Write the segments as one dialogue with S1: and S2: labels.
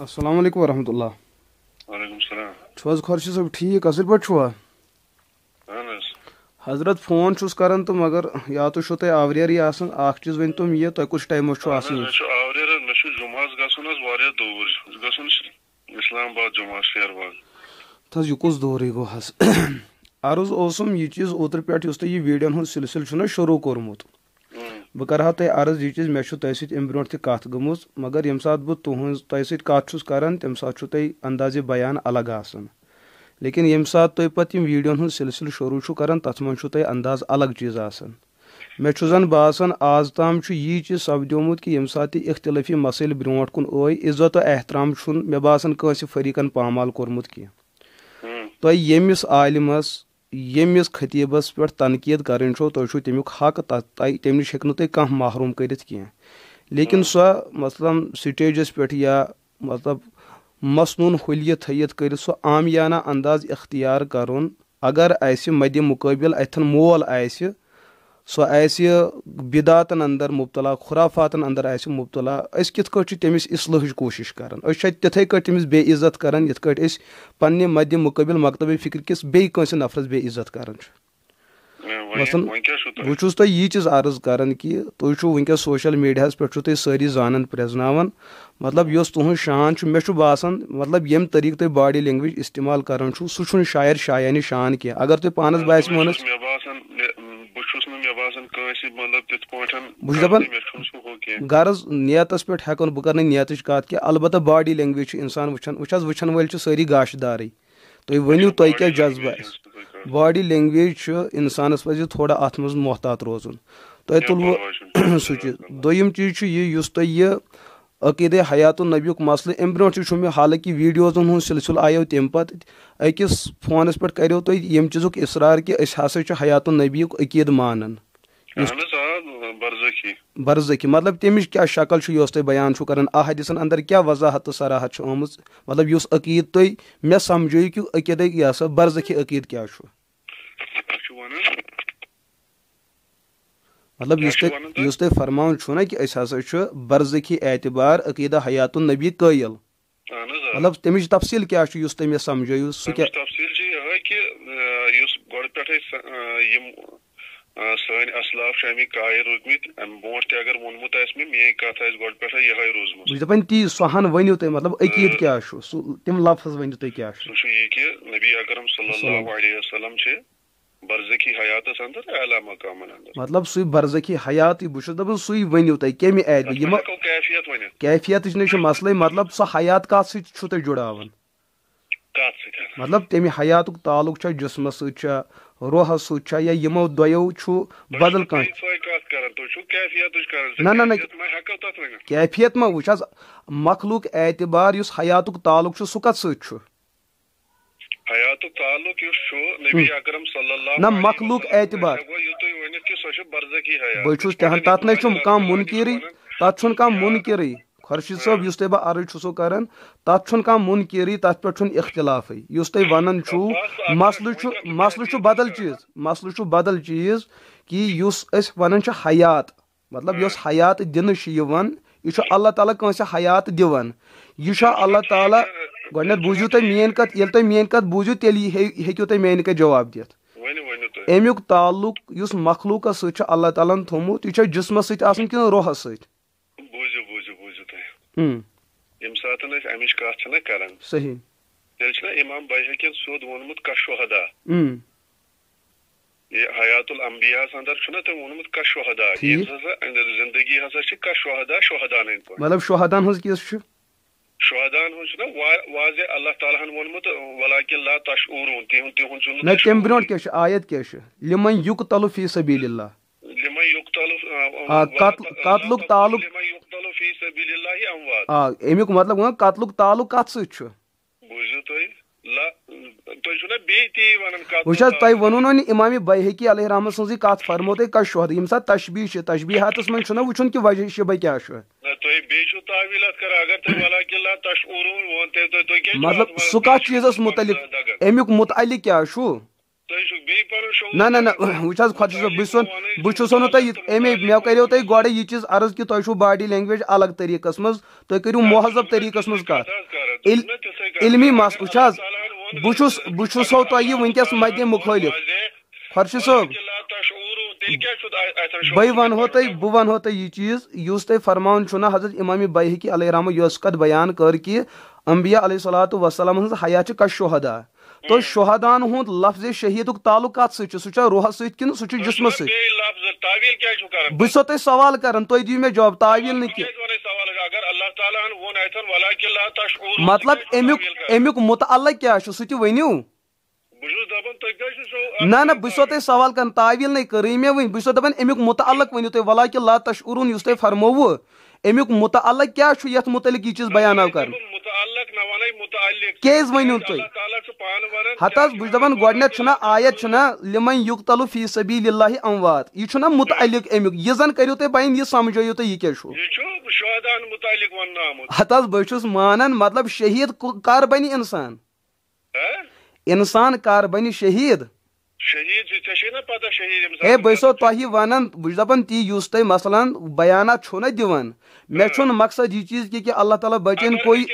S1: السلام علیکم ورحمۃ اللہ.
S2: وعلیکم السلام.
S1: چھو خورشید صٲب ٹھیک اصل پٲٹھۍ چھُوا؟
S2: اہن حظ.
S1: حضرت فون چھُس کران تہٕ مگر یا تو چھُو تۄہہِ آوریرٕے آسان اکھ چیٖز ؤنۍ تو یہِ تۄہہِ کُس ٹایمَس چھُو آسان؟
S2: مےٚ چھُ آوریر حظ، مےٚ چھُ جُمعس گژھُن حظ واریاہ دوٗر، گژھُن اسلام آباد جُمعہ شیر باغ.
S1: تہٕ حظ یہِ کُس دوٗرٕے گوٚو حظ. عرض اوسُم یہِ چیٖز اوترٕ پٮ۪ٹھ یُس تۄہہِ یہِ ویٖڈیوَن ہُنٛد سِلسِلہٕ چھُ نہ شروٗع کوٚرمُت، بہٕ کَرٕ ہا تۄہہِ عرض یہِ چیٖز مےٚ چھُ تۄہہِ سۭتۍ اَمہِ برونٛٹھ تہِ کَتھ گٔمٕژ، مگر ییٚمہِ ساتہٕ بہٕ تۄہہِ سۭتۍ کَتھ چھُس کَران تَمہِ ساتہٕ چھُو تۄہہِ اندازِ بیان الگ آسان، لیکن ییٚمہِ ساتہٕ تُہۍ پَتہٕ یِم ویٖڈیوَن ہُنٛد سِلسِلہٕ شروٗع چھُو کَران تَتھ منٛز چھُو تۄہہِ انداز الگ چیٖز آسان. مےٚ چھُ زَن باسان آز تام چھُ یی چیٖز سپدیومُت کہِ ییٚمہِ ساتہٕ تہِ اختلٲفی مسٲیِل برونٛٹھ کُن ٲے عزت و احترام چھُنہٕ مےٚ باسان کٲنٛسہِ فریٖقن پامال کوٚرمُت کینٛہہ. تۄہہِ ییٚمِس عالِمس ییٚمِس خطیٖبس پٮ۪ٹھ تنقیٖد کَرٕنۍ چھو تۄہہِ چھُو تمیُک حق، تمہِ نِش ہیٚکہِ نہٕ تُہۍ کانٛہہ محروٗم کٔرِتھ کینٛہہ، لیکن سۄ مطلب سٹیجس پٮ۪ٹھ یا مطلب مصنوٗن حُلیہِ تھٲیِتھ کٔرِتھ سُہ عامیانہ انداز اختیار کَرُن اگر اَسہِ مدِ مُقٲبِل اتھٮ۪ن مول آسہِ سُہ آسہِ بِداتن اندر مُبتلا خُرافاتن اندر آسہِ مُبتلا، أسۍ کِتھ کٲٹھۍ چھِ تٔمِس اصلٲحٕچ کوٗشِش کران؟ أسۍ چھِ تِتھٕے کٲٹھۍ تٔمِس بے عزت کران یِتھ کٲٹھۍ أسۍ پننہِ مدِ مُقٲبِل مکتبِ فکر کِس بیٚیہِ کٲنٛسہِ نفرس بے عزت کران چھِ. مثلاً بہٕ چھُس تۄہہِ یی چیٖز عرض کران کہِ تُہۍ چھُو وٕنکیٚس سوشل میٖڈیاہس پٮ۪ٹھ چھُو تُہۍ سٲری زانان پرٛزناوان، مطلب یۄس تُہنٛز شان چھُ مےٚ چھُ باسان مطلب ییٚمہِ طریٖقہٕ تُہۍ باڈی لینگویج استعمال کران چھُو سُہ چھُنہٕ شاید شایانہِ شان کینٛہہ. اگر تُہۍ پانس باسہِ بہٕ چھُس دپان غرض نیتس پٮ۪ٹھ ہٮ۪کو نہٕ بہٕ کرٕ نہٕ نیتٕچ کتھ کینٛہہ، البتہ باڈی لینگویج چھُ انسان وٕچھان وٕچھن وٲلۍ چھِ سٲری گاشہٕ دارٕے. تُہۍ ؤنِو تۄہہِ کیٛاہ جذبہٕ آسہِ. باڈی لینگویج چھُ انسانس پزِ تھوڑا اتھ منٛز محتاط روزُن. تۄہہِ تُلوٕ سُہ چیٖز. دوٚیِم چیٖز چھُ یہِ یُس تۄہہِ یہِ عقیٖدے حیات النبیُک مسلہٕ امہِ برونٛٹھ تہِ چھُ مےٚ حالانکہِ ویٖڈیوزن ہُنٛد سلسلہٕ آیو تمہِ پتہٕ أکِس فونس پٮ۪ٹھ کریو تۄہہِ ییٚمہِ چیٖزُک اصرار کہِ أسۍ ہسا چھِ حیات النبیُک عقیٖدٕ مانان برزخی، مطلب تمِچ کیٛاہ شکل چھُ یۄس تُہۍ بیان چھُو کران احادیثن اندر کیٛاہ وضاحت تہٕ صراحت چھِ آمٕژ، مطلب یُس عقیٖدٕ تُہۍ مےٚ سمجھٲیِو کہِ عقیٖدے یہِ ہسا برزخی عقیٖدٕ کیٛاہ چھُ؟ مطلب یُس تۄہہِ فرماوُن چھُو نہ کہِ أسۍ ہسا چھُ برزخی اعتبار عقیٖدہ حیات النبی قٲیِل، مطلب تمِچ تفصیٖل کیٛاہ چھُ یُس تُہۍ مےٚ سمجھٲیِو سُہ کیٛاہ؟
S2: سٲنۍ اسلاف چھِ اَمِکۍ قٲیِل روٗدمٕتۍ، اَمہِ برونٛٹھ تہِ اگر ووٚنمُت آسہِ مےٚ میٲنۍ کتھ آسہِ گۄڈٕ پٮ۪ٹھے یِہے روٗزمٕژ.
S1: بہٕ چھُس دپان تی سۄ ہن ؤنِو تُہۍ مطلب عقیٖدٕ کیٛاہ چھُ سُہ تِم لفظ ؤنِو تُہۍ کیٛاہ چھُ.
S2: سُہ چھُ یہِ کہِ نبی اکرم صلی اللہ علیہ وسلم چھِ برزخی حیاتس اندر اعلیٰ مقامن اندر،
S1: مطلب سُے برزخی حیاتٕے بہٕ چھُس دپان سُے ؤنِو تُہۍ کمہِ اعتبار یِمو
S2: کیفیت ؤنِتھ.
S1: کیفیتٕچ نَے چھُ مسلے، مطلب سۄ حیات کتھ سۭتۍ چھُو تُہۍ جُڑاوان؟ مطلب تمہِ حیاتُک تعلق چھا جسمس سۭتۍ چھا روحس سۭتۍ چھا یا یِمو دۄیو چھُ بدل کانٛہہ؟ نہ کیفیت ما وٕچھ حظ مخلوق اعتبار یُس حیاتُک تعلق چھُ سُہ کتھ سۭتۍ چھُ؟
S2: حیاتُک تعلق یُس چھُ نبی اکرم صلی اللہ
S1: نہ مخلوق اعتبار بہٕ چھُس تتھ نَے چھُم کانٛہہ مُنکِرٕے، تتھ چھُنہٕ کانٛہہ مُنکِرٕے. خۄرشیٖد صٲب یُس تۄہہِ بہٕ عرض چھُسو کران تتھ چھُنہٕ کانٛہہ مُنکِرٕے، تتھ پٮ۪ٹھ چھُنہٕ اختلافٕے. یُس تُہۍ ونان چھُو مسلہٕ چھُ بدل چیٖز کہِ یُس أسۍ ونان چھِ حیات، مطلب یۄس حیات دِنہٕ چھِ یِوان یہِ چھُ اللہ تعالیٰ کٲنٛسہِ حیات دِوان. یہِ چھُ اللہ تعالیٰ گۄڈٕنیتھ بوٗزِو تُہۍ میٲنۍ کتھ، ییٚلہِ تُہۍ میٲنۍ کتھ بوٗزِو تیٚلہِ ہیٚکِو تُہۍ میانہِ کتھِ جواب دِتھ. امیُک تعلق یُس مخلوٗقس سۭتۍ چھُ اللہ تعالیٰ ہن تھوٚومُت یہِ چھا جسمس سۭتۍ آسان کِنہٕ روحس سۭتۍ؟
S2: ییٚمہِ ساتہٕ أسۍ امِچ کتھ چھِنہ کران
S1: صحیح
S2: تیٚلہِ چھُنہ امام بحقین سیوٚد ووٚنمُت کشہدا، یہِ حیات الانبیاہس اندر چھُنہ تٔمۍ ووٚنمُت کشہدا، ییٚمِس ہسا زندگی ہسا چھِ کشہدا شہدان ہٕنٛدۍ پٲٹھۍ.
S1: مطلب شہدان ہٕنٛز کِژھ چھُ؟
S2: شہدان ہُنٛد چھُنہ واضح اللہ تعالیٰ ہن ووٚنمُت ولاکن لا تشعرون، تِہُنٛد چھُنہٕ.
S1: نہ تمہِ برونٛٹھ کیٛاہ چھُ آیت کیٛاہ چھُ؟ لِمن یُقتل فی سبیل اللہ، قتلُک تعلق امیُک مطلب گوٚو قتلُک تعلق کتھ سۭتۍ چھُ؟ وٕچھ حظ تۄہہِ ووٚنوُ نہ امامِ بحقی علیہ رحمت سٕنٛزٕے کتھ فرمو تۄہہِ کشہدا. ییٚمہِ ساتہٕ تشبیہ چھِ تشبیہاتس منٛز چھُنہ وٕچھُن کہِ وجہ شبہ کیٛاہ چھُ. مطلب سُہ کتھ چیٖزس مُتعلق امیُک مُتعلق کیٛاہ چھُ؟ نہ وچھ حظ خۄد چھُس بہٕ چھُس ونو تۄہہِ اَمے مےٚ کَریو تۄہہِ گۄڈے یہِ چیٖز عرض کہِ تۄہہِ چھُو باڈی لینگویج الگ طریٖقس منٛز تُہۍ کٔرِو مہذب طریٖقس منٛز کتھ علمی مس وٕچھ حظ بہٕ چھُسو تۄہہِ یہِ وٕنکیٚس مدِ مُخٲلف خۄرشید صٲب بہٕ ونہو تۄہہِ یہِ چیٖز یُس تۄہہِ فرماوُن چھُنہ حضرت امام بیہقی علیہ رحمہ یۄس کتھ بیان کٔر کہِ انبیاء علیہ الصلوۃ والسلام ہٕنٛز حیات چھِ کشہدا تو شہدان ہُنٛد لفظ شہیدُک تعلق کتھ سۭتۍ چھُ سُہ چھا روحس سۭتۍ کِنہٕ سُہ چھُ جسمس سۭتۍ بہٕ چھُسو تۄہہِ سوال کران تُہۍ دِیِو مےٚ جواب تعویل نہٕ کینٛہہ مطلب امیُک متعلق کیاہ چھُ سُہ تہِ ؤنِو نہ بہٕ چھُسو تۄہہِ سوال کران تعویل نَے کٔرٕے مےٚ وٕنۍ بہٕ چھُسو دپان امیُک متعلق ؤنِو تُہۍ ولاکن لا تشعرون یُس تۄہہِ فرمووُ امیُک متعلق کیاہ چھُ یتھ متعلق یہِ چیٖز بیان آو کرنہٕ کیازِ ؤنِو تُہۍ ہتہٕ حظ بہٕ چھُس دپان گۄڈٕنیتھ چھُنہ آیت چھُنہ لمن یُقتل فی سبیل اللہ اموات یہ چھُنہ متعلق امیُک یہِ زن کٔرِو تُہۍ بیان یہِ سمجھٲیِو تُہۍ یہِ کیاہ چھُ ہتہٕ حظ بہٕ چھُس مانان مطلب شہیٖد کر بنہِ انسان کر بنہِ شہیٖد ہے بہٕ چھُسو تۄہہِ ونان بہٕ چھُس دپان تی یُس تۄہہِ مثلاً بیانات چھُو نہ دِوان مےٚ چھُنہٕ مقصد یہِ چیٖز کہِ اللہ تعالیٰ بچٲیِن کوئی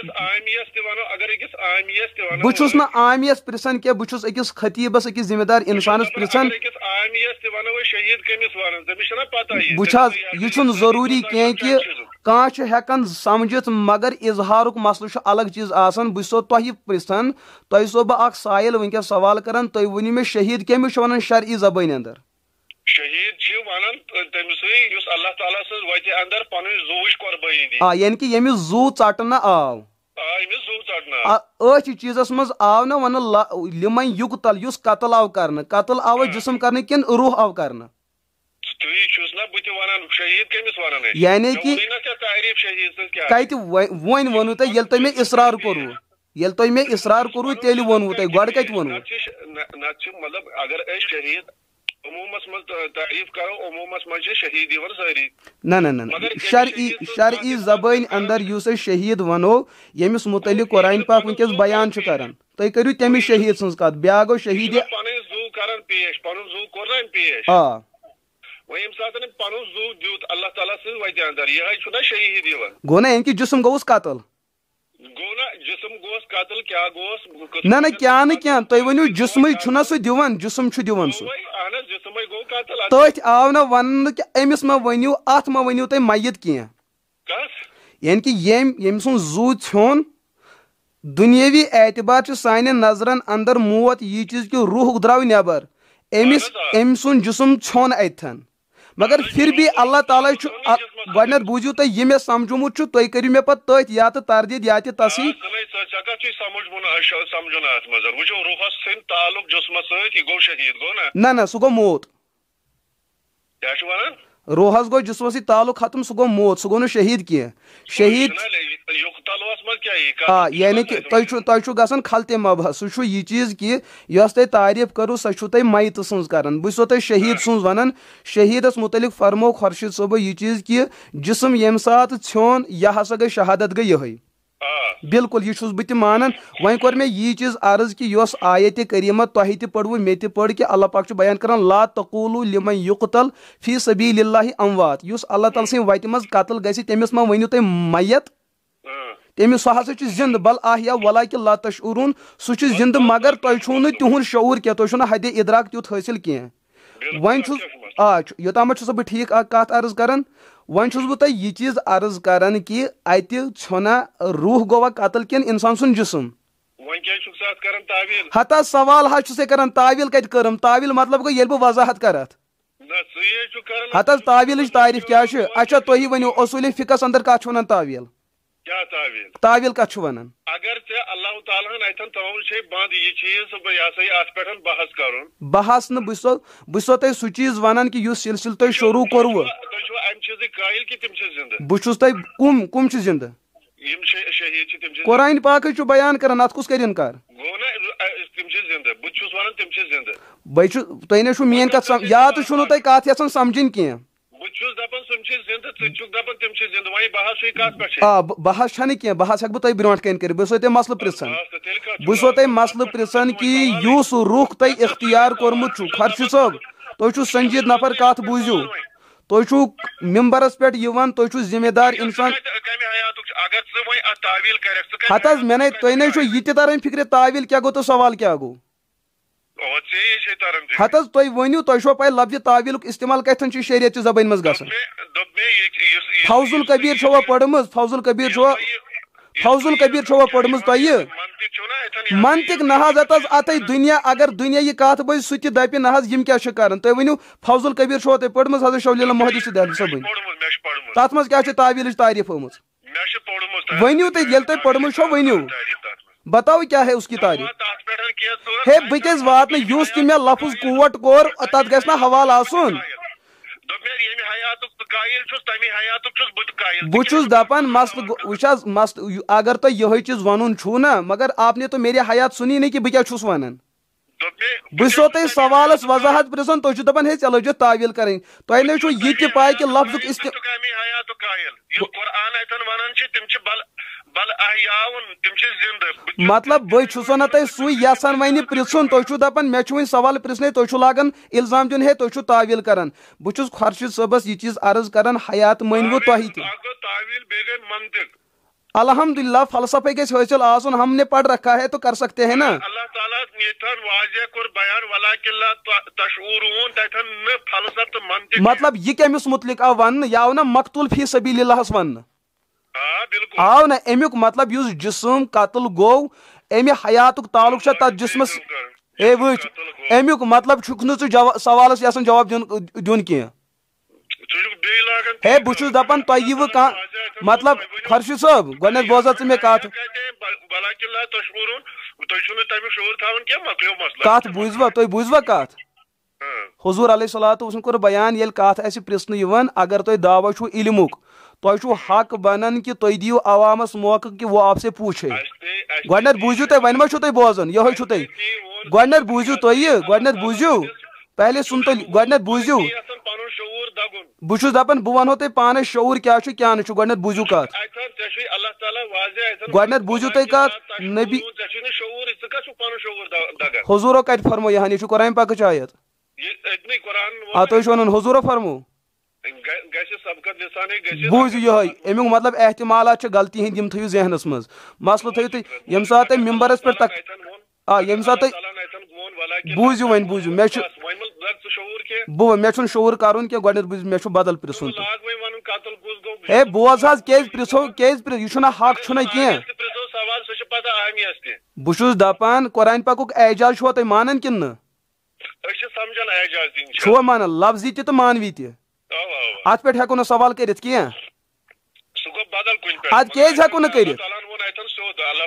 S1: بہٕ چھُس نہٕ عامیس پرژھان کینٛہہ بہٕ چھُس أکِس خطیبس أکِس ذمہٕ دار انسانس پرژھان وٕچھ حظ یہِ چھُنہٕ ضروٗری کینٛہہ کہِ کانٛہہ چھُ ہٮ۪کان سمجھِتھ مگر اظہارُک مسلہٕ چھُ الگ چیٖز آسان بہٕ چھُسو تۄہہِ پرژھان تۄہہِ چھُسو بہٕ اکھ سایل وٕنکیٚس سوال کران تُہۍ ؤنِو مےٚ شہیٖد کٔمِس چھُ ونان شرعی زبٲنۍ اندر
S2: شہیٖد چھِ ونان تٔمسٕے یُس اللہ تعالیٰ سٕنٛز وتہِ اندر پنٕنۍ زوٗچ قۄربٲنی دی
S1: یعنی کہِ ییٚمِس زوٗ ژٹنہٕ آو أتھۍ چیٖزس منٛز آو نہ ونہٕ لِمن یُقتل یُس قتل آو کرنہٕ قتل آوا جسم کرنہٕ کِنہٕ روح آو کرنہٕ یعنی کہِ کتہِ وۄنۍ ووٚنوٕ تۄہہِ ییٚلہِ تۄہہِ مےٚ اصرار کوٚروٕ تیٚلہِ ووٚنوٕ تۄہہِ گۄڈٕ کتہِ ووٚنوٕ نہ شرعی زبٲنۍ اندر یُس أسۍ شہیٖد ونو ییٚمِس متعلق قرآن پاک وٕنکیٚس بیان چھُ کران تُہۍ کٔرِو تٔمِس شہیٖد سٕنٛز کتھ بیاکھ گوٚو شہیٖد گوٚو نہ یعنی کہِ جسم گوٚوُس قتل نہ کیٛاہ نہٕ کینٛہہ تُہۍ ؤنِو جسمٕے چھُنہ سُہ دِوان جسم چھُ دِوان سُہ تٔتھۍ آو نہ وننہٕ کہِ أمِس ما ؤنِو اتھ ما ؤنِو تُہۍ میت کینٛہہ یعنی کہِ ییٚمۍ سُنٛد زوٗ ژھیوٚن دُنیٲوی اعتبار چھُ سانٮ۪ن نظرن اندر موت یہِ چیٖز کہِ روح درٛاو نٮ۪بر أمۍ سُنٛد جسم ژھیوٚن اتتھن مگر پھر بھی اللہ تعالیٰ چھُ گۄڈٕنیتھ بوٗزِو تُہۍ یہِ مےٚ سمجھومُت چھُ تُہۍ کٔرِو مےٚ پتہٕ تٔتھۍ یا تہٕ تردید یا تہِ تصحیح نہ سُہ گوٚو موت روحس گوٚو جسمس سۭتۍ تعلق ختم سُہ گوٚو موت سُہ گوٚو نہٕ شہیٖد کینٛہہ شہیٖد یعنی کہِ تۄہہِ چھُ گژھان خلطِ مبحث سُہ چھُ یہِ چیٖز کہِ یۄس تۄہہِ تعریٖف کٔرٕو سۄ چھُو تۄہہِ میتہٕ سٕنٛز کران بہٕ چھُسو تۄہہِ شہیٖد سٕنٛز ونان شہیٖدس متعلق فرمو خۄرشید صٲبو یہِ چیٖز کہِ جسم ییٚمہِ ساتہٕ ژھیوٚن یہِ ہسا گٔے شہادت گٔے یِہے بالکل یہِ چھُس بہٕ تہِ مانان وۄنۍ کوٚر مےٚ یی چیٖز عرض کہِ یۄس آیتِ کریٖمہ تۄہہِ تہِ پٔروٕ مےٚ تہِ پٔر کہِ اللہ پاک چھُ بیان کران لا تقولوا لمن یُقتل فی سبیل اللہ اموات یُس اللہ تعالیٰ سٕنٛدِ وتہِ منٛز قتل گژھِ تٔمِس ما ؤنِو تُہۍ میت تٔمِس سُہ ہسا چھُ زنٛدٕ بل احیا ولاکن لا تشعرون سُہ چھُ زنٛدٕ مگر تۄہہِ چھُو نہٕ تِہُنٛد شعوٗر کینٛہہ تۄہہِ چھُو نہٕ حدِ ادراک تیُتھ حٲصِل کینٛہہ وۄنۍ چھُس یوٚتامتھ چھُسو بہٕ ٹھیٖک اکھ کتھ عرض کران وۄنۍ چھُس بہٕ تۄہہِ یہِ چیٖز عرض کران کہِ اتہِ ژھیوٚنا روح گوٚوا قتل کِنہٕ انسان سُنٛد جسم ہتہٕ حظ سوال حظ چھُسے کران تعویل کتہِ کٔرٕم تعویل مطلب گوٚو ییٚلہِ بہٕ وضاحت کرٕ اتھ ہتہٕ حظ تعویلٕچ تعریٖف کیٛاہ چھِ اچھا تُہی ؤنِو اصوٗلِ فِقس اندر کتھ چھِ ونان تعویل تعویل کتھ چھُ ونان بحث نہٕ بہٕ چھُسو تۄہہِ سُہ چیٖز ونان کہِ یُس سلسلہٕ تۄہہِ شروٗع کوٚروٕ بہٕ چھُس تۄہہِ کُم چھِ زنٛدٕ قرآن پاکٕے چھُ بیان کران اتھ کُس کٔرِن کر تۄہہِ نَے چھُو میٲنۍ کتھ یا تہٕ چھُو نہٕ تۄہہِ کتھ یژھان سمجھِنۍ کینٛہہ بحث چھنہ کینٛہہ بحث ہیٚکہٕ بہٕ تۄہہِ برونٛٹھ کَنۍ کٔرِتھ بہٕ چھُسو تۄہہِ مسلہٕ پرژھان بہٕ چھُسو تۄہہِ مسلہٕ پرژھان کہِ یُس رُخ تۄہہِ اختیار کوٚرمُت چھُو خۄرشیٖد صٲب تُہۍ چھُو سنجیٖد نفر کتھ بوٗزِو تُہۍ چھُو ممبرس پٮ۪ٹھ یِوان تُہۍ چھُو ذمہٕ دار اِنسان ہتہٕ حظ مےٚ نے تۄہہِ نے چھُو یہِ تہِ تران فِکرِ تعویٖل کیٛاہ گوٚو تہٕ سوال کیٛاہ گوٚو ہتہٕ حظ تُہۍ ؤنِو تۄہہِ چھو پاے لفظِ تعویٖلُک استعمال کتھٮ۪ن چھُ شریعت چہِ زبٲنۍ منٛز گژھان فوض القبیٖر چھوا پٔرمٕژ فوض القبیٖر چھوا پٔرمٕژ تۄہہِ منطق نہ حظ اتھے دُنیا اگر دُنیا یہِ کتھ بوزِ سُہ تہِ دپہِ نہ حظ یِم کیٛاہ چھِ کران تُہۍ ؤنِو فوض القبیٖر چھوا تۄہہِ پٔرمٕژ حضرت شولی اللہ محدث دہلوی صٲبٕنۍ تتھ منٛز کیٛاہ چھِ تعویٖلٕچ تعریٖف آمٕژ ؤنِو تُہۍ ییٚلہِ تۄہہِ پٔرمٕژ چھو ؤنِو بتاو کیا ہے اس کی تعریف ہے بہٕ کیٛازِ واتنہٕ یُس تہِ مےٚ لفظ کوٹ کوٚر تتھ گژھِ نا حوالہٕ آسُن بہٕ چھُس دپان مسلہٕ وٕچھ حظ مسلہٕ اگر تۄہہِ یِہوے چیٖز ونُن چھُو نا مگر آپ نے تو میرے حیات سُنی نہٕ کہِ بہٕ کیٛاہ چھُس ونان بہٕ چھُسو تۄہہِ سوالس وضاحت پرژھان تُہۍ چھِو دپان ہے ژےٚ لٲجِتھ تعویٖل کرٕنۍ تۄہہِ نے چھُو یہِ تہِ پاے کہِ لفظُک مطلب بہٕ چھُسو نہ تۄہہِ سُے یژھان وۄنۍ پرژھُن تُہۍ چھِو دپان مےٚ چھُ وۄنۍ سوال پرژھنے تُہۍ چھِو لاگان الزام دیُن ہے تُہۍ چھِو تعویٖل کران بہٕ چھُس خۄرشیٖد صٲبس یہِ چیٖز عرض کران حیات مٲنِوٕ تۄہہِ تہِ الحمد للہ فلسفے گژھِ حٲصِل آسُن ہم نے پڑھ رکھا ہے تو کر سکتے ہیں نا مطلب یہ کٔمِس متعلق آو وننہٕ یہِ آو نا مقتول فی سبیل اللہس وننہٕ آو نا امیُک مطلب یُس جسم قتل گوٚو امہِ حیاتُک تعلق چھا تتھ جسمس اے وٕچھ امیُک مطلب چھُکھ نہٕ ژٕ سوالس یژھان جواب دیُن کینٛہہ ہے بہٕ چھُس دپان تۄہہِ ییٖوٕ کانٛہہ مطلب خۄرشیٖد صٲب گۄڈنیتھ بوزا ژٕ مےٚ کتھ کتھ بوٗزوا تُہۍ بوٗزوا کتھ حضوٗر علیہ صلاتُ وسلم کوٚر بیان ییٚلہِ کتھ آسہِ پرژھنہٕ یِوان اگر تۄہہِ دعوا چھُو علمُک تۄہہِ چھُو حق بنان کہِ تُہۍ دِیِو عوامس موقعہٕ کہِ وہ آپ سے پوٗچھے گۄڈنیتھ بوٗزِو تُہۍ وۄنۍ ما چھُو تُہۍ بوزان یِہوے چھُو تُہۍ گۄڈنیتھ بوٗزِو تُہۍ گۄڈنیتھ بوٗزِو پہلے سُن تُہۍ گۄڈنیتھ بوٗزِو بہٕ چھُس دپان بہٕ ونہو تۄہہِ پانس شعوٗر کیٛاہ چھُ کیٛاہ نہٕ چھُ گۄڈنیتھ بوٗزِو کتھ گۄڈنیتھ بوٗزِو تُہۍ کتھ نبی حضوٗرو کتہِ فرمو یہِ ہن یہِ چھُ قرآن پاکٕچ آیت تُہۍ چھُو ونان حضوٗرو فرمو بوٗزِو یِہوے امیُک مطلب احتمالات چھِ غلطی ہٕنٛدۍ یِم تھٲیِو ذہنس منٛز مسلہٕ تھٲیِو تُہۍ ییٚمہِ ساتہٕ تُہۍ ممبرس پٮ۪ٹھ ییٚمہِ ساتہٕ تُہۍ بوٗزِو وۄنۍ بوٗزِو مےٚ چھُ مےٚ چھُنہٕ شعوٗر کرُن کینٛہہ گۄڈنیتھ بوٗزِو مےٚ چھُ بدل پرژھُن ہے بوز حظ کیٛازِ پرژھو کیٛازِ یہِ چھُنہ حق چھُنہ کینٛہہ بہٕ چھُس دپان قرآن پاکُک اعجاز چھُوا تُہۍ مانان کِنہٕ نہٕ چھُوا مانان لفظی تہِ تہٕ مانوی تہِ اتھ پٮ۪ٹھ ہٮ۪کو نہٕ سوال کٔرِتھ کینٛہہ ادٕ کیٛازِ ہٮ۪کو نہٕ کٔرِتھ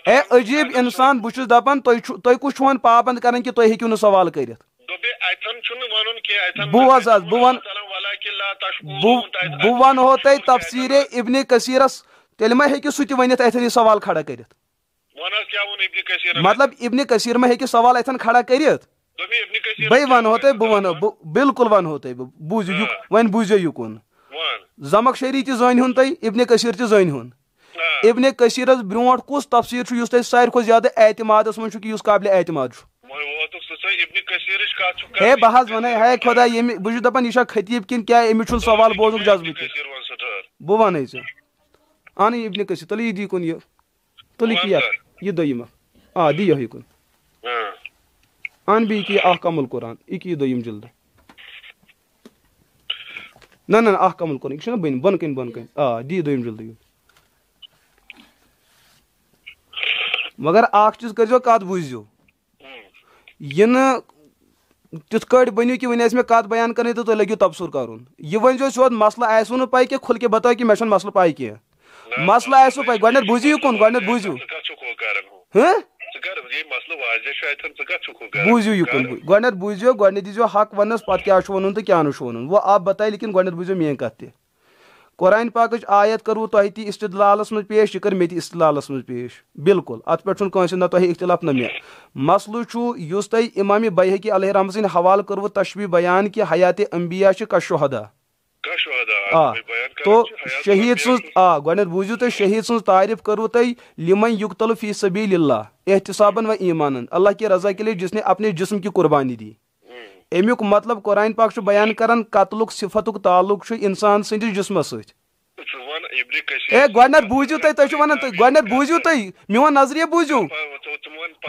S1: ہے عجیٖب انسان بہٕ چھُس دپان تُہۍ کُس چھُ وۄنۍ پابنٛد کران کہِ تُہۍ ہیٚکِو نہٕ سوال کٔرِتھ بوز حظ بہٕ ونہو تۄہہِ تفسیٖرے ابنِ کثیرس تیٚلہِ ما ہیٚکہِ سُہ تہِ ؤنِتھ اتھٮ۪ن یہِ سوال کھڑا کٔرِتھ مطلب ابنِ کثیٖر ما ہیٚکہِ سوال اتھٮ۪ن کھڑا کٔرِتھ بے ونہو تۄہہِ بہٕ ونہو بالکل ونہو تۄہہِ بہٕ بوٗزِو وۄنۍ بوٗزِو یُکُن زمخشری تہِ زٲنۍہُن تُہۍ ابنِ کثیٖر تہِ زٲنۍہُن ابنِ کثیٖرس برونٛٹھ کُس تفسیٖر چھُ یُس تۄہہِ ساروی کھۄتہٕ زیادٕ اعتمادس منٛز چھُ کہِ یُس قابلِ اعتماد چھُ ہے بہٕ حظ ونے ہے خۄدا ییٚمہِ بہٕ چھُس دپان یہِ چھا خطیٖب کِنہٕ کیٛاہ أمِس چھُنہٕ سوال بوزنُک جذبہٕ کینٛہہ بہٕ ونے ژےٚ اَن یہِ ابنِ کثیٖر تُلِو یہِ دی کُن یہِ تُلِو یہِ دوٚیِم اکھ دی یِہوے کُن ان بیٚیہِ یہِ کہِ احکام القرآن یہِ کہِ یہِ دوٚیِم جلدٕ نہ احکام القرآن یہِ چھُنہ بۄنہٕ کَنۍ دی دوٚیِم جلدٕ مگر اکھ چیٖز کٔرۍزیو کتھ بوٗزِو یہِ نہٕ تِتھ کٲٹھۍ بٔنِو کہِ وۄنۍ آسہِ مےٚ کتھ بیان کرٕنۍ تہٕ تُہۍ لٔگِو تبصُر کرُن یہِ ؤنۍزیو سیوٚد مسلہٕ آسِوٕ نہٕ پاے کہِ کھُل کے بتاو کہِ مےٚ چھَنہٕ مسلہٕ پاے کینٛہہ مسلہٕ آسِوٕ پاے گۄڈنیتھ بوٗزِو یُکُن گۄڈنیتھ بوٗزِو بوٗزِو یُکُن گۄڈنیتھ بوٗزِو گۄڈنیتھ دیٖزیو حق وننس پتہٕ کیٛاہ چھُ ونُن تہٕ کیٛاہ نہٕ چھُ ونُن وہ آپ بتاے لیکن گۄڈنیتھ بوٗزِو میٲنۍ کتھ تہِ قرآن پاکٕچ آیت کٔروٕ تۄہہِ تہِ استدلالس منٛز پیش یہِ کٔر مےٚ تہِ استدلالس منٛز پیش بالکل اتھ پٮ۪ٹھ چھُنہٕ کٲنٛسہِ نہ تۄہہِ اختِلاف نہ مےٚ مسلہٕ چھُ یُس تۄہہِ امامِ بیہقی علیہ رحمت سٕنٛدِ حوالہٕ کوٚروٕ تشبیٖح بیان کہِ حیاتِ انبیا چھِ کشُہدا تو شہید سن گۄڈنٮ۪تھ بوٗزِو تُہۍ شہید سٕنٛز تعریف کرو تۄہہِ لِمن یُقتل فی سبیل اللہ احتسابن و ایمانن اللہ کی رضا کے لیے جس نے اپنے جسم کی قربانی دی امیُک مطلب قرآن پاک چھُ بیان کران قتلُک صفتُک تعلق چھُ انسان سٕنٛدِس جسمس سۭتۍ گۄڈنٮ۪تھ بوٗزِو تُہۍ چھِو ونان گۄڈنٮ۪تھ بوٗزِو تُہۍ میون نظریہ بوٗزِو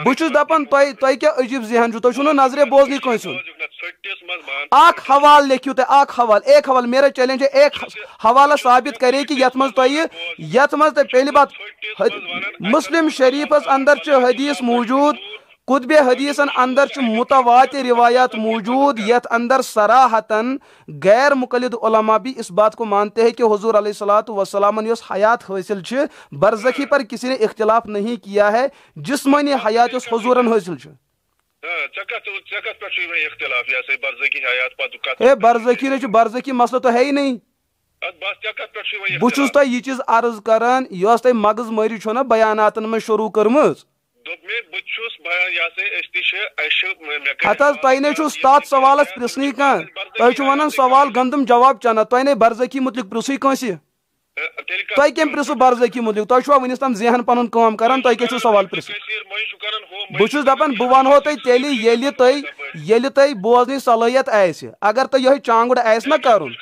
S1: بہٕ چھُس دپان تۄہہِ کیٛاہ عجیٖب ذہن چھُو تۄہہِ چھُو نہٕ نظریہ بوزنٕے کٲنٛسہِ ہُنٛد اکھ حوالہٕ لیکھِو تُہۍ اکھ حوالہٕ ایک حوالہٕ میرا چیلنج ہے ایک حوالہ ثابت کرے کہ یتھ منٛز تۄہہِ پہلی بات مسلم شریفس اندر چھِ حدیث موجود قطب حدیثن اندر چھ متواتر روایات موجود یت اندر صراحتاً غیر مقلد علماء بھی اس بات کو مانتے ہیں کہ حضور علیہ الصلوۃ والسلام نے اس حیات حاصل چھ برزخی پر کسی نے اختلاف نہیں کیا ہے جسمانی حیات اس حضورن حاصل چھ برزخی نے برزخی مسئلہ تو ہے ہی نہیں بہ چھس تہ یہ چیز عرض کران یس تہ مغز مری چھو نا بیاناتن میں شروع کرمز ہتھ حظ تۄہہِ نے چھُ تتھ سوالس پرژھنٕے کانٛہہ تۄہہِ چھُو ونان سوال گندم جواب چنہ تۄہہِ نے برزخی متعلق پرژھٕے کٲنٛسہِ تۄہہِ کٔمۍ پرژھوٕ برزخی متعلق تۄہہِ چھُوا وُنیُس تام ذہن پنُن کٲم کران تۄہہِ کیٛاہ چھُو سوال پرژھُن بہٕ چھُس دپان بہٕ ونہو تۄہہِ تیٚلہِ ییٚلہِ تۄہہِ بوزنٕچ صلٲحیت آسہِ اگر تۄہہِ یِہوٚے چانگُڑ آسہِ نا کرُن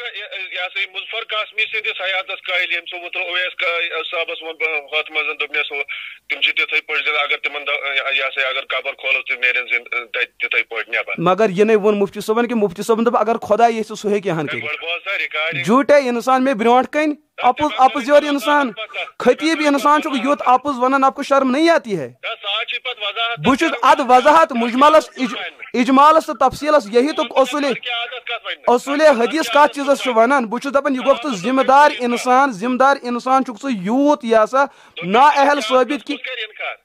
S1: مگر یہ نہیں وون مفتی صٲبن کہ مفتی صٲبن دوٚپ اگر خۄدا یژھِ سُہ ہیٚکہِ ہن کٔرِتھ جھوٗٹے انسان میں برونٛٹھ کَنہِ اپُز یور انسان خطیب انسان چھُ یُتھ اپُز ونان آپ کو شرم نہیں آتی ہے بہٕ چھُس اد وضاحت مجملس اجمالس تہٕ تفصیلس یہی تو اصول حدیث کتھ چیزس چھُ ونان بہٕ چھُس دپان یہ گوٚو تو ذمہ دار انسان چھُکھ ژٕ یوٗت یہ ہسا نا اہل ثٲبت کہ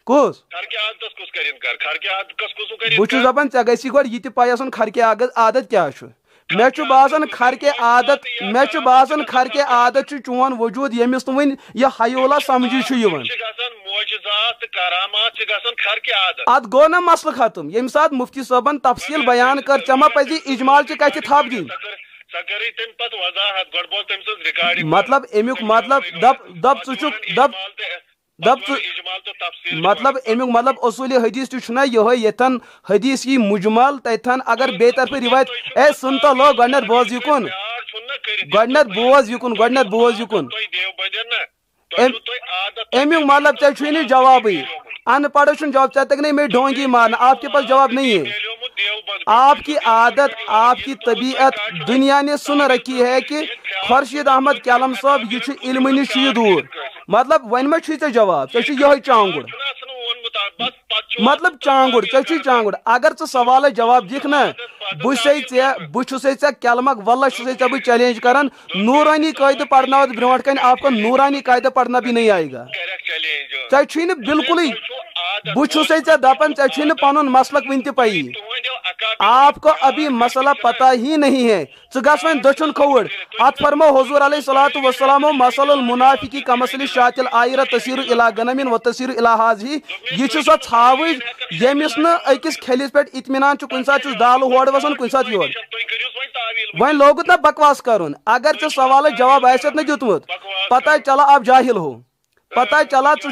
S1: کُس بہٕ چھُس دپان ژےٚ گژھی گۄڈٕ یہِ تہِ پاے آسُن کھرکہِ عادت کیاہ چھُ مےٚ چھُ باسان کھرکہِ عادت چھُ چون وجوٗد ییٚمِس نہٕ وۄنۍ یہِ حیولا سمجھی چھُ یِوان اتھ گوٚو نا مسلہٕ ختم ییٚمہِ ساتہٕ مفتی صٲبن تفصیل بیان کر ژےٚ ما پزی اجمال چہِ کتھِ تھپھ دِنۍ مطلب امیُک مطلب دپ ژٕ چھُکھ مطلب امیُک مطلب اصوٗلِ حدیث تہِ چھُنہ یِہوٚے ییٚتٮ۪ن حدیث یی مجمل تتٮ۪ن اگر بیٚیہِ طرفہٕ روایت اے سُن تو لو گۄڈنٮ۪تھ بوز یِکُن امیُک مطلب ژےٚ چھُے نہٕ جوابٕے ان پڑھو چھُنہٕ جواب ژےٚ تگنے میں ڈھونگی مارنا آپ کے پاس جواب نہیں ہے آپ کی عادت آپ کی طبیعت دنیا نے سن رکھی ہے کہ خورشید احمد کیلم صٲب یہ چھُ علمہٕ نِش چھُ یہِ دوٗر مطلب وۄنۍ ما چھُے ژےٚ جواب ژےٚ چھُ یِہوٚے چانگُڑ مطلب چانگُڑ ژےٚ چھُے چانگُڑ اگر ژٕ سوالس جواب دِکھ نا بہٕ چھُسے ژےٚ کیلمک واللہ چھُسے ژےٚ بہٕ چیلنج کران نورانی قٲیدٕ پرناوتھ برونٛٹھ کَنہِ آپ کو نورانی قاعدہ پڑھنا بھی نہیں آئے گا ژےٚ چھُے نہٕ بالکلٕے بہٕ چھُسے ژےٚ دپان ژےٚ چھُے نہٕ پنُن مسلک وٕنہِ تہِ پیی آپ کو ابھی مسئلہ پتہ ہی نہیں ہے ژٕ گژھ وۄنۍ دٔچھُن کھووُر اتھ فرمو حضور علیہ الصلوۃ والسلام مثل المنافق کمثل الشاة العائرة تسیر الی غنم وتسیر الی حاظہ یہ چھُ سۄ ژھاوٕج ییٚمِس نہٕ أکِس کھیلِس پٮ۪ٹھ اطمینان چھُ کُنہِ ساتہٕ چھُس دالہٕ ہورٕ وسان کُنہِ ساتہٕ یورٕ وۄنۍ لوگُت نا بکواس کرُن اگر ژےٚ سوالس جواب آسٮ۪تھ نا دیُتمُت پتہ چلا آپ جاہل ہو پتہ چلا ژٕ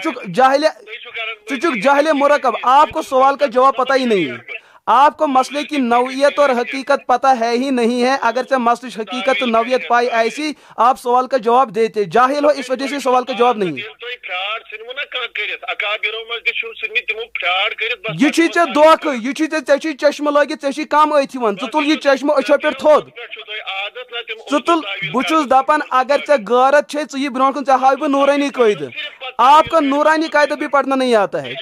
S1: چھُکھ جاہل مرکب آپ کو سوال کا جواب پتہ ہی نہیں ہے آپ کو مسئلے کی نوعیت اور حقیقت پتہ ہے ہی نہیں ہے اگر ژےٚ مسلٕچ حقیقت تہٕ نوعیت پاے آسی آپ سوال کا جواب دیتے جاہل ہو اس وجہ سے سوال کا جواب نہیں یہ چھُے ژےٚ دھوکہٕ یہ چھُے ژےٚ چھُے چشمہٕ لٲگِتھ ژےٚ چھُے کم أتھۍ یِوان ژٕ تُل یہِ چشمہٕ أچھو پٮ۪ٹھ تھوٚد ژٕ تُل بہٕ چھُس دپان اگر ژےٚ غٲرت چھے ژٕ یہِ برونٛٹھ کُن ژےٚ ہاوِ بہٕ نورانی قٲیدٕ آپ کا نورانی قاعدہ بھی پڑھنا نہیں آتا ہے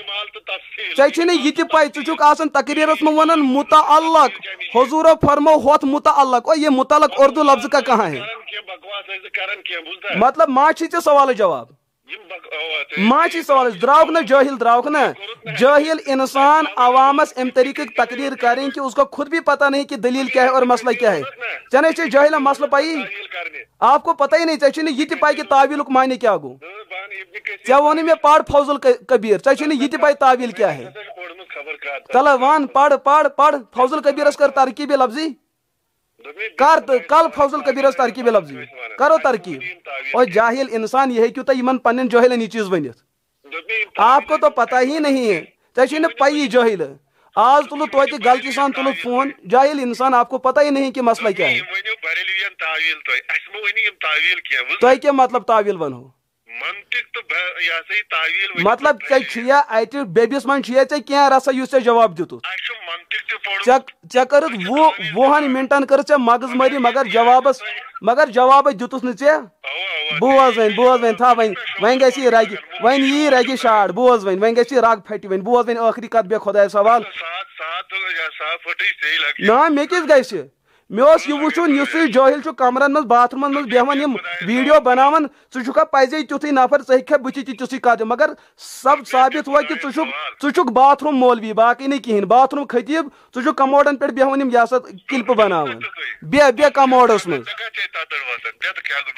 S1: ژےٚ چھُے نہٕ یہِ تہِ پاے ژٕ چھُکھ آسان تقریرس منٛز ونان متعلق حضورو فرمو ہوت متعلق اور یہ متعلق اردو لفظ کا کہاں ہے مطلب ما چھُے ژےٚ سوالس جواب ما چھُے سوالس دراوکھ نا جاہل انسان عوامس ام طریقے تقریر کریں کہ اس کو خود بھی پتہ نہیں کہ دلیل کیا ہے اور مسئلہ کیا ہے ژےٚ نے چھے جاہل مسئلہ پائی آپ کو پتہ ہی نہیں ژےٚ چھُے نہٕ یہِ تہِ پاے کہ تعویلُک معنی کیا گوٚو ژےٚ ووٚنُے مےٚ پر فوزل کبیر ژےٚ چھُے نہٕ یہِ تہِ پاے تعویل کیا ہے چلو وان پڑھ فوزل کبیرس کر ترکیب لفظی کل فضل قبیرس ترکیب لفظ کرو ترکیب اور جاہل انسان یہ ہیکو تہ یمن پنن جاہلن یہ چیز ونت آپ کو تو پتہ ہی نہیں ہے ژے نہ پئی جاہل آج تلو توتہ غلطی سان تلو فون جاہل انسان آپ کو پتہ ہی نہیں کہ مسئلہ کیا ہے تہ کیا مطلب تعویل ونو مطلب ژےٚ اتہ بیبس من ژےٚ کینٛہہ رسا یُس ژےٚ جواب دِتُتھ ژےٚ کٔرٕتھ وُہن منٹن کٔر ژےٚ مغز مٲری مگر جوابس دِتُس نہٕ ژےٚ بوز وۄنۍ تھا وۄنۍ گژھِ یہِ رگہِ وۄنۍ یی رگہِ شاڑ بوز وۄنۍ گژھِ یہِ رگ پھٹہِ وۄنۍ بوز وۄنۍ ٲخری کتھ بیٚیہِ خۄدایس حوال نا مےٚ کِس گژھِ مےٚ اوس یہِ وٕچھُن یُس یہِ جٲہل چھُ کمرن منٛز باتھ روٗمن منٛز بیٚہوان یِم ویٖڈیو بناوان ژٕ چھُکھا پزے تیُتھُے نفر ژٕ ہیٚککھا بٕتھِ تہِ تِژھُے کتھ مگر سب ثابت ہوا کہ ژٕ چھُکھ باتھ روٗم مولوی باقٕے نہٕ کِہینۍ باتھ روٗم خطیٖب ژٕ چھُکھ کموڈن پٮ۪ٹھ بیٚہوان یِم یہِ سا کلپہٕ بناوان بیٚیہِ کموڈس منٛز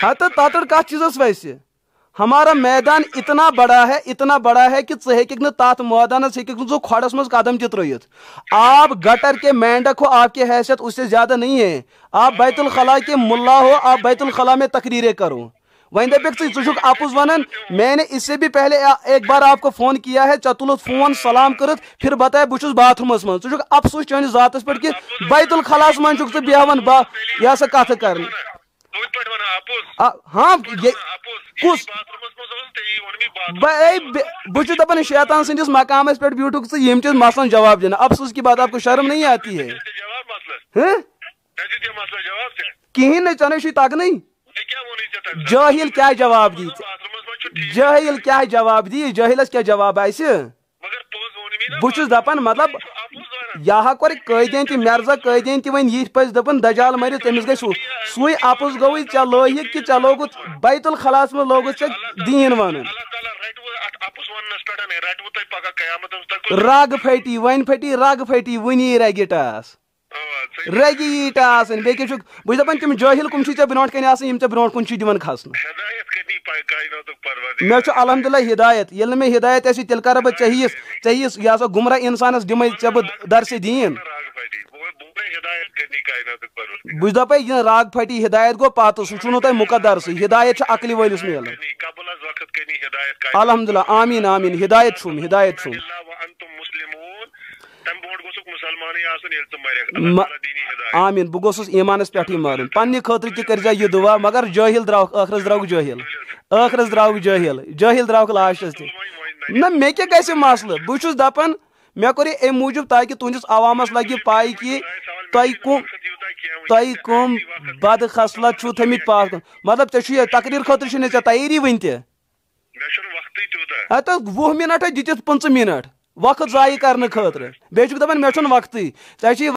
S1: ہتہٕ تتٕر کتھ چیٖزس ویسے ہمارا میدان اتنا بڑا ہے کہ ژٕ ہیٚککھ نہٕ تتھ میدانس ہیٚککھ نہٕ ژٕ کھۄڈس منٛز قدم تہِ ترٲیِتھ آپ گٹر کے مینڈک ہو آپ کی حیثیت اس سے زیادہ نہیں ہے آپ بیت الخلا کے ملا ہو آپ بیت الخلا میں تقریریں کرو وہیں دپک ژٕ چھُکھ اپُز ونان میں نے اس سے بھی پہلے ایک بار آپ کو فون کیا ہے ژےٚ تُلُتھ فون سلام کٔرِتھ پھر بتایا بہٕ چھُس باتھ روٗمس منٛز ژٕ چھُکھ افسوس چٲنِس ذاتس پٮ۪ٹھ کہ بیت الخلاہس منٛز چھُکھ ژٕ بیٚہوان یہِ ہسا کتھٕ کرنہِ ہاں کُس بہٕ چھُس دپان شیطان سٕنٛدِس مقامس پٮ۪ٹھ بیوٗٹھُکھ ژٕ ییٚمہِ چیٖز مسلن جواب دِنہٕ افسوس کی بات آپ کو شرم نہیں آتی ہے کہین نہیں ژےٚ نَے چھُے تگنٕے جٲہل کیا جواب دی جٲہل کیا جواب دی جٲہلس کیا جواب آسہِ بہٕ چھُس دپان مطلب یہ کوٚر قٲدیٖن تہِ مرزا قٲدیٖن تہِ وۄنۍ یِتھ پٲٹھۍ دپان دجال مٔرِتھ تٔمِس گژھِ سُے اپُز گوٚوٕے ژےٚ لٲہِکھ کہ ژےٚ لوگُتھ بیت الخلاہس منٛز لوگُتھ ژےٚ دیٖن ونُن رگ پھٹی وۄنۍ پھٹی رگ پھٹی وٕنی رگہِ ٹاس رگہِ یی ٹاس بیٚیہِ کیٛاہ چھُکھ بہٕ چھُس دپان تِم جٲہل کُم چھِ ژےٚ برونٛٹھ کنہِ آسان یِم ژےٚ برونٛٹھ کُن چھِ دِوان کھسنہٕ مےٚ چھُ الحمدللہ ہدایت ییٚلہِ نہٕ مےٚ ہدایت آسہِ تیٚلہِ کرٕ بہٕ ژےٚ ہِیِس یہِ ہسا گمراہ انسانس دِمے ژےٚ بہٕ درسِ دیٖن بہٕ چھُس دپے یہِ رگ پھٹی ہدایت گوٚو پتہٕ سُہ چھُنہٕ تۄہہِ مُقدرسٕے ہدایت چھِ عقلہِ وٲلِس میلان الحمدللہ آمیٖن آمیٖن ہدایت چھُم آمیٖن بہٕ گوٚژھُس ایٖمانس پٮ۪ٹھٕے مرُن پننہِ خٲطرٕ تہِ کٔرۍ زِ یہِ دُعا مگر جٲہل درٛاوُکھ ٲخرس درٛاوُکھ جٲہل درٛاوُکھ لاسٹس تہِ نہ مےٚ کیٛاہ گژھِ مسلہٕ بہٕ چھُس دپان مےٚ کوٚر یہِ امہِ موٗجوٗب تاکہِ تُہنٛدِس عوامس لگہِ پاے کہِ تۄہہِ کٕم بد خصلت چھُو تھٲمٕتۍ پاتھ کُن مطلب ژےٚ چھُ یہِ تقریٖر خٲطرٕ چھُے نہٕ ژےٚ تیٲری وٕنہِ تہِ ہتہٕ 20 منٹ دِتِتھ 15 منٹ وقت ضایہِ کرنہٕ خٲطرٕ بیٚیہِ چھُکھ دپان مےٚ چھُنہٕ وقتٕے ژےٚ چھُے